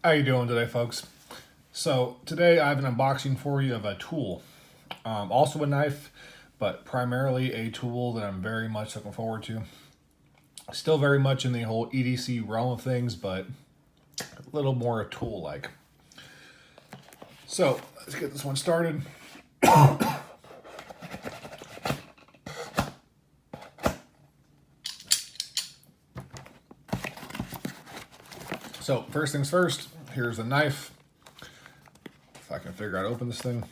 How you doing today, folks? So today I have an unboxing for you of a tool, also a knife, but primarily a tool that I'm very much looking forward to. Still very much in the whole EDC realm of things, but a little more tool-like. So let's get this one started. So first things first, here's the knife. If I can figure out how to open this thing.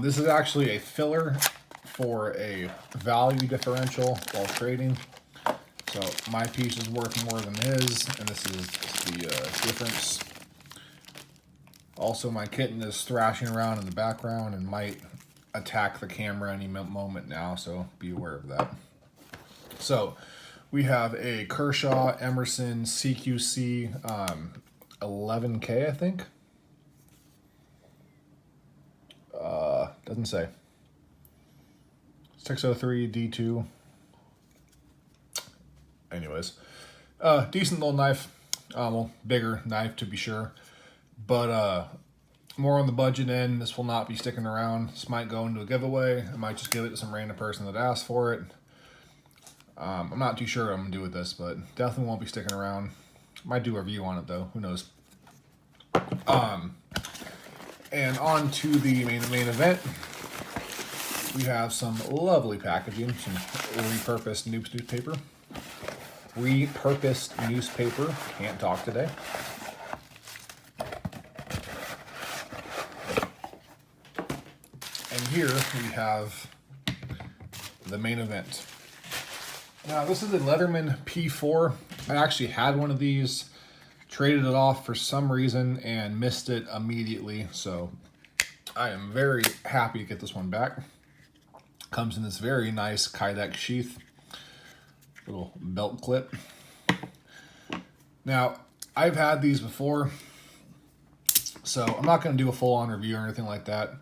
This is actually a filler for a value differential while trading. So my piece is worth more than his, and this is the difference. Also, my kitten is thrashing around in the background and might attack the camera any moment now, so be aware of that. So we have a Kershaw Emerson CQC 11K, I think. Doesn't say. 603 D2. Anyways, decent little knife. Well, bigger knife to be sure, but more on the budget end. This will not be sticking around. This might go into a giveaway. I might just give it to some random person that asked for it. I'm not too sure what I'm gonna do with this, but definitely won't be sticking around. Might do a review on it though. Who knows? And on to the main event. We have some lovely packaging, some repurposed newspaper. Repurposed newspaper. Can't talk today. And here we have the main event. Now this is a Leatherman P4. I actually had one of these, traded it off for some reason and missed it immediately. So I am very happy to get this one back. Comes in this very nice Kydex sheath, little belt clip. Now I've had these before, so I'm not going to do a full-on review or anything like that.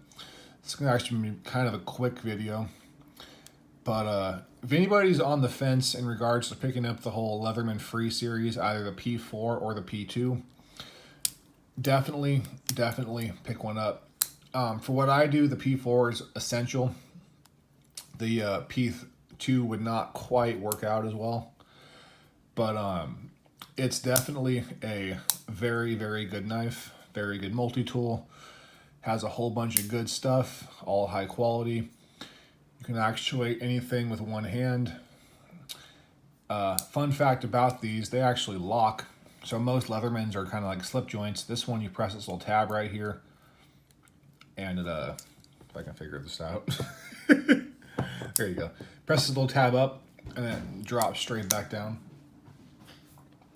It's going to actually be kind of a quick video. But if anybody's on the fence in regards to picking up the whole Leatherman Free series, either the P4 or the P2, definitely pick one up. For what I do, the P4 is essential. The P2 would not quite work out as well. But it's definitely a very good knife, very good multi-tool. Has a whole bunch of good stuff, all high quality. You can actuate anything with one hand. Fun fact about these, they actually lock. So most Leathermans are kind of like slip joints. This one, you press this little tab right here. And it, if I can figure this out. There you go. Press this little tab up and then drop straight back down.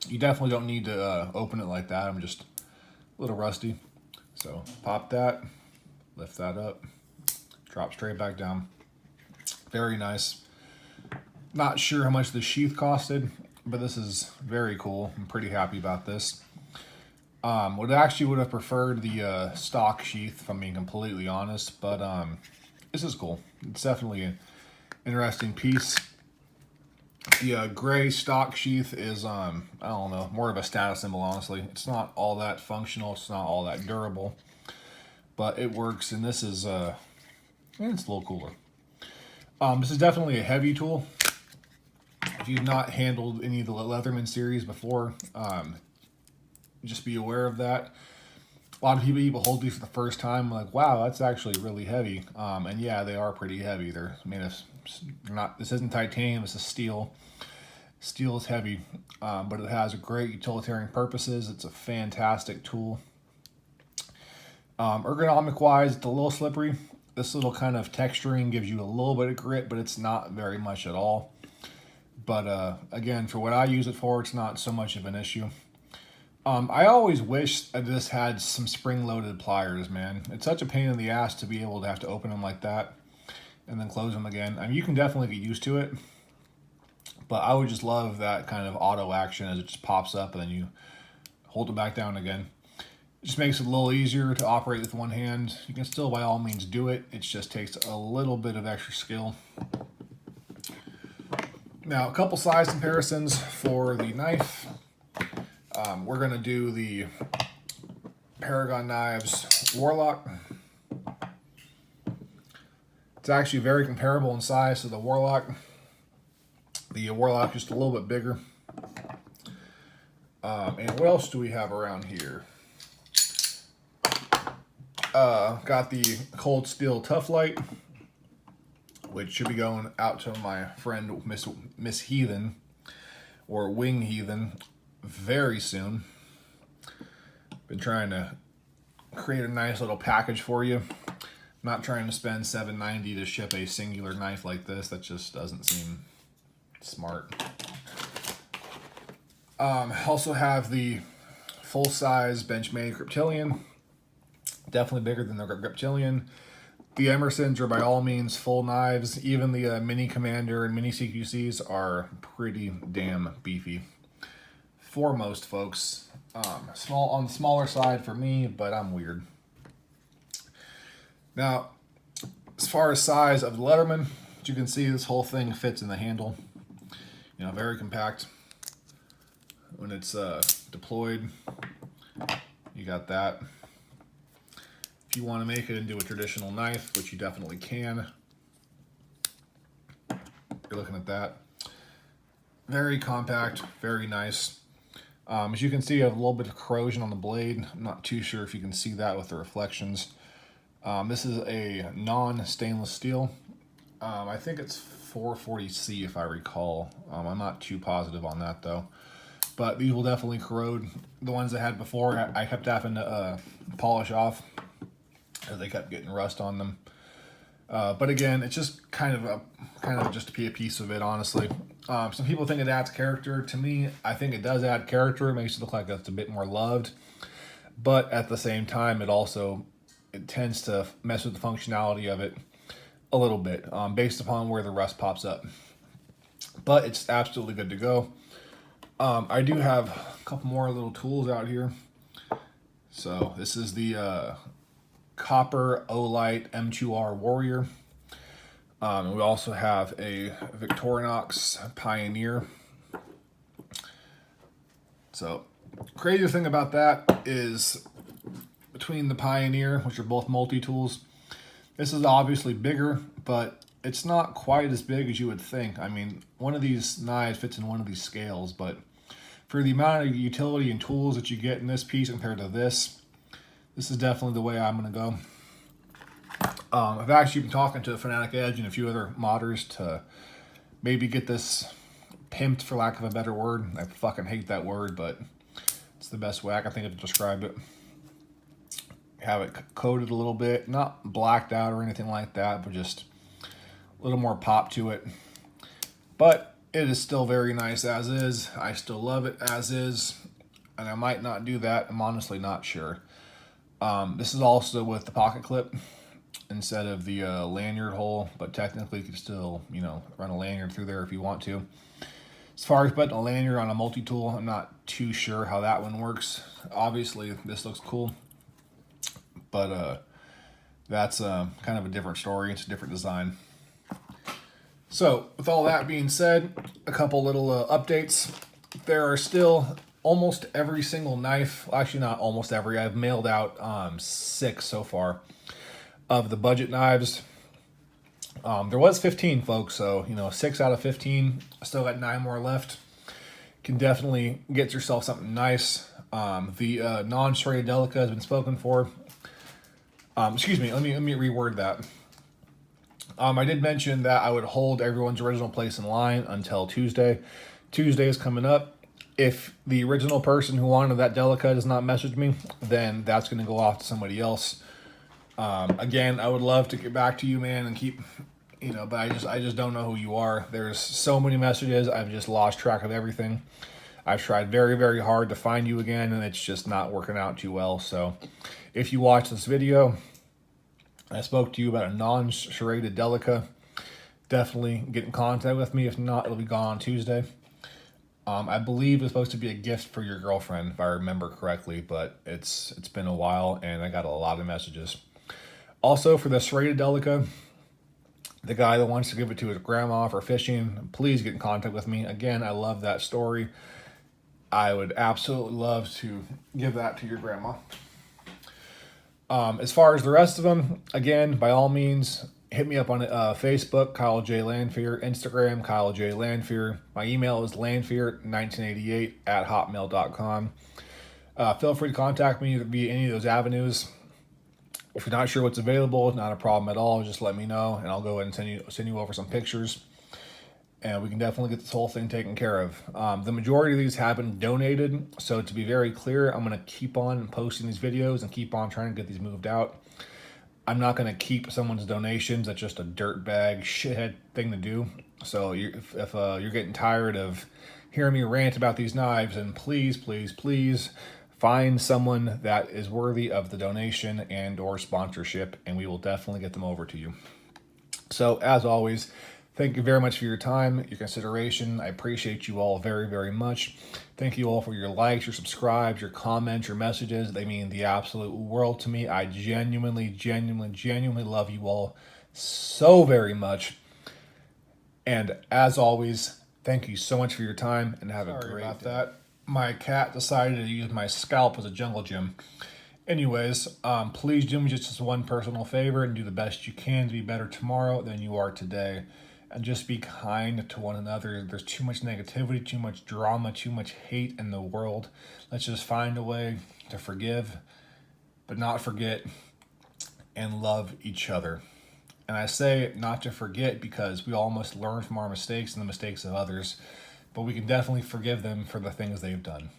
You definitely don't need to open it like that. I'm just a little rusty. So pop that, lift that up, drop straight back down. Very nice. Not sure how much the sheath costed, but this is very cool. I'm pretty happy about this. Would have preferred the stock sheath, if I'm being completely honest, but this is cool. It's definitely an interesting piece. The gray stock sheath is, I don't know, more of a status symbol, honestly. It's not all that functional. It's not all that durable, but it works, and this is, it's a little cooler. This is definitely a heavy tool. If you've not handled any of the Leatherman series before, just be aware of that. A lot of people hold these for the first time, like, wow, that's actually really heavy. And yeah, they are pretty heavy. They're made of not. This isn't titanium. This is steel. Steel is heavy, but it has great utilitarian purposes. It's a fantastic tool. Ergonomic-wise, it's a little slippery. This little kind of texturing gives you a little bit of grip, but it's not very much at all. But again, for what I use it for, it's not so much of an issue. I always wish that this had some spring-loaded pliers, man. It's such a pain in the ass to be able to have to open them like that and then close them again. I mean, you can definitely get used to it, but I would just love that kind of auto action as it just pops up and then you hold it back down again. It just makes it a little easier to operate with one hand. You can still, by all means, do it. It just takes a little bit of extra skill. Now, a couple size comparisons for the knife. We're going to do the Paragon Knives Warlock. It's actually very comparable in size to the Warlock. The Warlock just a little bit bigger. And what else do we have around here? Got the Cold Steel Tough Light, which should be going out to my friend Miss Heathen, or Wing Heathen, very soon. Been trying to create a nice little package for you. Not trying to spend $7.90 to ship a singular knife like this. That just doesn't seem smart. Also have the full-size Benchmade Griptilian. Definitely bigger than the Griptilian. The Emersons are by all means full knives. Even the Mini Commander and Mini CQCs are pretty damn beefy. For most folks. Small on the smaller side for me, but I'm weird. Now, as far as size of the Letterman, as you can see, this whole thing fits in the handle. You know, very compact. When it's deployed, you got that. If you want to make it into a traditional knife, which you definitely can, you're looking at that. Very compact, very nice. As you can see, I have a little bit of corrosion on the blade. I'm not too sure if you can see that with the reflections. This is a non-stainless steel. I think it's 440C if I recall. I'm not too positive on that though. But these will definitely corrode. The ones I had before, I kept having to polish off as they kept getting rust on them. But again, it's just kind of just to be a piece of it, honestly. Some people think it adds character. To me, I think it does add character. It makes it look like it's a bit more loved. But at the same time, it tends to mess with the functionality of it a little bit, based upon where the rust pops up. But it's absolutely good to go. I do have a couple more little tools out here. So this is the Copper Olight M2R Warrior. And we also have a Victorinox Pioneer. So crazy thing about that is between the Pioneer, which are both multi-tools, this is obviously bigger, but it's not quite as big as you would think. I mean, one of these knives fits in one of these scales, but for the amount of utility and tools that you get in this piece compared to this is definitely the way I'm going to go. I've actually been talking to Fanatic Edge and a few other modders to maybe get this pimped, for lack of a better word. I fucking hate that word, but it's the best way I can think of to describe it. Have it coated a little bit, not blacked out or anything like that, but just a little more pop to it. But it is still very nice as is. I still love it as is, and I might not do that. I'm honestly not sure. This is also with the pocket clip instead of the lanyard hole, but technically you can still, run a lanyard through there if you want to. As far as putting a lanyard on a multi-tool, I'm not too sure how that one works. Obviously, this looks cool, but that's kind of a different story. It's a different design. So, with all that being said, a couple little updates. There are still almost every single knife, actually not almost every, I've mailed out 6 so far of the budget knives. There was 15, folks, so 6 out of 15. Still got 9 more left. Can definitely get yourself something nice. The non-serrated Delica has been spoken for. Excuse me, let me reword that. I did mention that I would hold everyone's original place in line until Tuesday. Tuesday is coming up. If the original person who wanted that Delica does not message me, then that's going to go off to somebody else. Again, I would love to get back to you, man, and keep, but I just don't know who you are. There's so many messages. I've just lost track of everything. I've tried very, very hard to find you again, and it's just not working out too well. So if you watch this video, I spoke to you about a non-serrated Delica, definitely get in contact with me. If not, it'll be gone on Tuesday. I believe it's supposed to be a gift for your girlfriend, if I remember correctly, but it's been a while, and I got a lot of messages. Also, for the serrated Delica, the guy that wants to give it to his grandma for fishing, please get in contact with me. Again, I love that story. I would absolutely love to give that to your grandma. As far as the rest of them, again, by all means, hit me up on Facebook, Kyle J. Landfear, Instagram, Kyle J. Landfear. My email is landfear1988 at hotmail.com. Feel free to contact me via any of those avenues. If you're not sure what's available, not a problem at all. Just let me know, and I'll go ahead and send you over some pictures, and we can definitely get this whole thing taken care of. The majority of these have been donated, so to be very clear, I'm going to keep on posting these videos and keep on trying to get these moved out. I'm not going to keep someone's donations. That's just a dirtbag, shithead thing to do. So if you're getting tired of hearing me rant about these knives, then please, please, please find someone that is worthy of the donation and or sponsorship, and we will definitely get them over to you. So as always, thank you very much for your time, your consideration. I appreciate you all very, very much. Thank you all for your likes, your subscribes, your comments, your messages. They mean the absolute world to me. I genuinely, genuinely, genuinely love you all so very much. And as always, thank you so much for your time, and have a great day. That. My cat decided to use my scalp as a jungle gym. Anyways, please do me just as one personal favor and do the best you can to be better tomorrow than you are today. And just be kind to one another. There's too much negativity, too much drama, too much hate in the world. Let's just find a way to forgive, but not forget, and love each other. And I say not to forget because we all must learn from our mistakes and the mistakes of others, but we can definitely forgive them for the things they've done.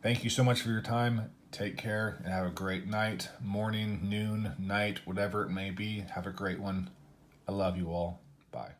Thank you so much for your time. Take care and have a great night, morning, noon, night, whatever it may be. Have a great one. I love you all. Bye.